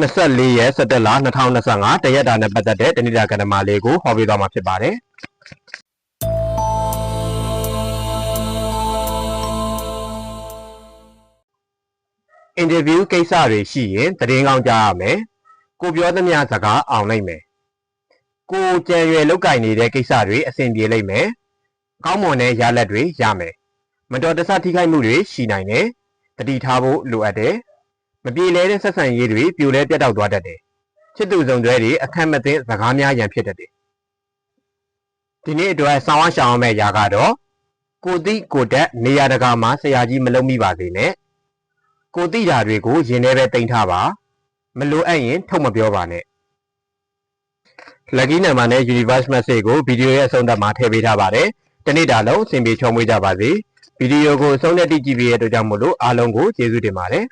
24ရက်17လ2025တရက်တာနဲ့ပတ်သက်တဲ့တဏိတာကဏ္ဍမလေးကိုဟောပြသွားမှာဖြစ်ပါတယ်အင်တာဗျူးကိစ္စတွေရှိရင်သတင်းကောင်းကြားရမယ်ကိုပြောသမျှစကားအောင်နိုင်မယ်ကိုကြံရွယ်လောက်ကင်နေတဲ့ကိစ္စတွေအဆင်ပြေလိမ့်မယ်ကောင်းမွန်တဲ့ရလဒ်တွေရမယ်မတော်တဆထိခိုက်မှုတွေရှိနိုင်တယ်တတိထားဖို့လိုအပ်တယ်မပြေလဲတဲ့ဆက်ဆံရေးတွေပြိုလဲပြတ်တောက်သွားတတ်တယ်ချစ်သူစုံတွဲတွေအခက်မသိစကားများရန်ဖြစ်တတ်တယ်ဒီနေ့အတွက်ဆောင်းဝါရှောင်းမဲ့ຢာကတော့ကိုတိကိုတက်နေရာတကာမှာဆရာကြီးမလုံးမိပါစေနဲ့ကိုတိဓာတွေကိုရင်ထဲပဲတင်ထားပါမလိုအပ်ရင်ထုတ်မပြောပါနဲ့ lucky number နဲ့ universe message ကိုဗီဒီယိုရဲ့အဆုံးသတ်မှာထည့်ပေးထားပါတယ်တနေ့တာလုံးအဆင်ပြေချောမွေးကြပါစေဗီဒီယိုကိုအဆုံးနဲ့တိကြည့်ပေးရတဲ့အတွက်ကြောင့်မို့လို့အားလုံးကိုကျေးဇူးတင်ပါတယ်